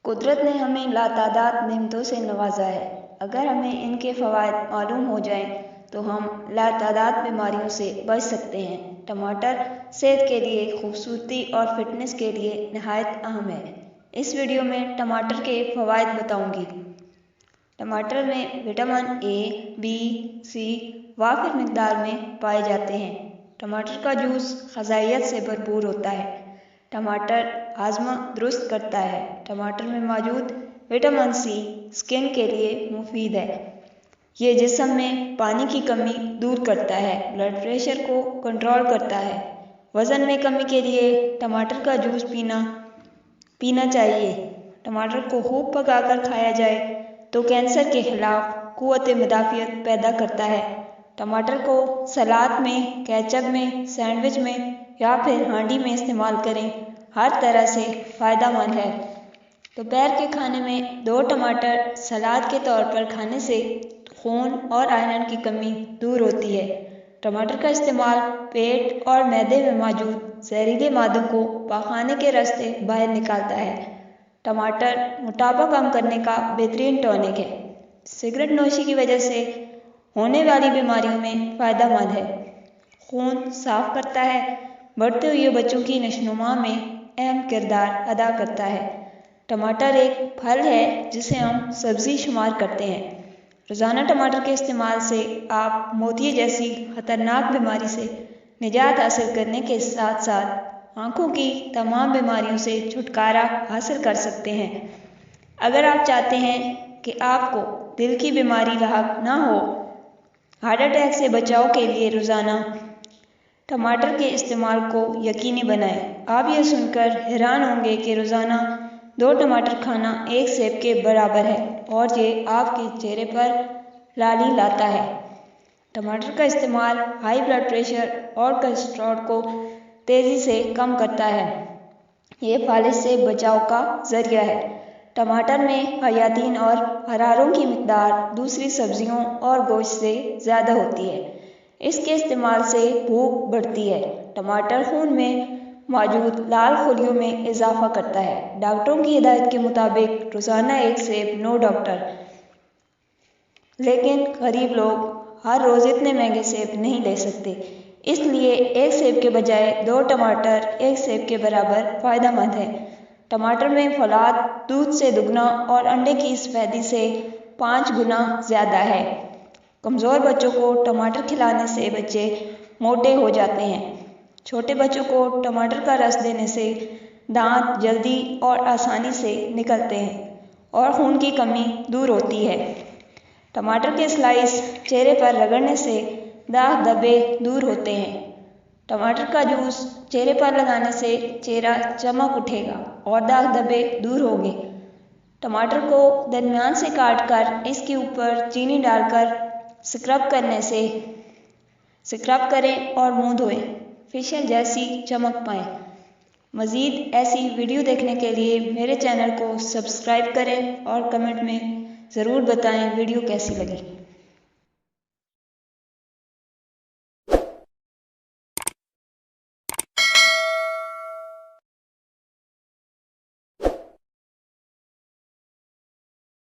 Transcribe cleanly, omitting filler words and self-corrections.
قدرت نے ہمیں لاتعداد نعمتوں سے نوازا ہے۔ اگر ہمیں ان کے فوائد معلوم ہو جائیں تو ہم لاتعداد بیماریوں سے بچ سکتے ہیں۔ ٹماٹر صحت کے لیے، خوبصورتی اور فٹنس کے لیے نہایت اہم ہے۔ اس ویڈیو میں ٹماٹر کے فوائد بتاؤں گی۔ ٹماٹر میں وٹامن اے، بی، سی وافر مقدار میں پائے جاتے ہیں۔ ٹماٹر کا جوس غذائیت سے بھرپور ہوتا ہے۔ ٹماٹر ہاضمہ درست کرتا ہے۔ ٹماٹر میں موجود وٹامن سی سکن کے لیے مفید ہے۔ یہ جسم میں پانی کی کمی دور کرتا ہے، بلڈ پریشر کو کنٹرول کرتا ہے۔ وزن میں کمی کے لیے ٹماٹر کا جوس پینا چاہیے۔ ٹماٹر کو خوب پکا کر کھایا جائے تو کینسر کے خلاف قوت مدافعت پیدا کرتا ہے۔ ٹماٹر کو سلاد میں، کیچپ میں، سینڈوچ میں یا پھر ہانڈی میں استعمال کریں، ہر طرح سے فائدہ مند ہے۔ دوپہر کے کھانے میں 2 ٹماٹر سلاد کے طور پر کھانے سے خون اور آئرن کی کمی دور ہوتی ہے۔ ٹماٹر کا استعمال پیٹ اور معدے میں موجود زہریلے مادوں کو پاخانے کے راستے باہر نکالتا ہے۔ ٹماٹر موٹاپا کم کرنے کا بہترین ٹونک ہے۔ سگریٹ نوشی کی وجہ سے ہونے والی بیماریوں میں فائدہ مند ہے۔ خون صاف کرتا ہے۔ بڑھتے ہوئے بچوں کی نشوونما میں اہم کردار ادا کرتا ہے۔ ٹماٹر ایک پھل ہے جسے ہم سبزی شمار کرتے ہیں۔ روزانہ ٹماٹر کے استعمال سے آپ موتیے جیسی خطرناک بیماری سے نجات حاصل کرنے کے ساتھ ساتھ آنکھوں کی تمام بیماریوں سے چھٹکارا حاصل کر سکتے ہیں۔ اگر آپ چاہتے ہیں کہ آپ کو دل کی بیماری لاحق نہ ہو، ہارٹ اٹیک سے بچاؤ کے لیے روزانہ ٹماٹر کے استعمال کو یقینی بنائیں۔ آپ یہ سن کر حیران ہوں گے کہ روزانہ 2 ٹماٹر کھانا 1 سیب کے برابر ہے اور یہ آپ کے چہرے پر لالی لاتا ہے۔ ٹماٹر کا استعمال ہائی بلڈ پریشر اور کولیسٹرول کو تیزی سے کم کرتا ہے۔ یہ فالج سے بچاؤ کا ذریعہ ہے۔ ٹماٹر میں حیاتین اور حراروں کی مقدار دوسری سبزیوں اور گوشت سے زیادہ ہوتی ہے۔ اس کے استعمال سے بھوک بڑھتی ہے۔ ٹماٹر خون میں موجود لال خلیوں میں اضافہ کرتا ہے۔ ڈاکٹروں کی ہدایت کے مطابق روزانہ 1 سیب نو ڈاکٹر۔ لیکن غریب لوگ ہر روز اتنے مہنگے سیب نہیں لے سکتے، اس لیے 1 سیب کے بجائے 2 ٹماٹر 1 سیب کے برابر فائدہ مند ہے۔ ٹماٹر میں فولاد دودھ سے دگنا اور انڈے کی سفیدی سے 5 گنا زیادہ ہے۔ کمزور بچوں کو ٹماٹر کھلانے سے بچے موٹے ہو جاتے ہیں۔ چھوٹے بچوں کو ٹماٹر کا رس دینے سے دانت جلدی اور آسانی سے نکلتے ہیں اور خون کی کمی دور ہوتی ہے۔ ٹماٹر کے سلائس چہرے پر رگڑنے سے داغ دھبے دور ہوتے ہیں۔ ٹماٹر کا جوس چہرے پر لگانے سے چہرہ چمک اٹھے گا اور داغ دھبے دور ہوں گے۔ ٹماٹر کو درمیان سے کاٹ کر اس کے اوپر چینی ڈال کر سکرب کریں اور منہ دھوئیں، فیشل جیسی چمک پائیں۔ مزید ایسی ویڈیو دیکھنے کے لیے میرے چینل کو سبسکرائب کریں اور کمنٹ میں ضرور بتائیں ویڈیو کیسی لگی۔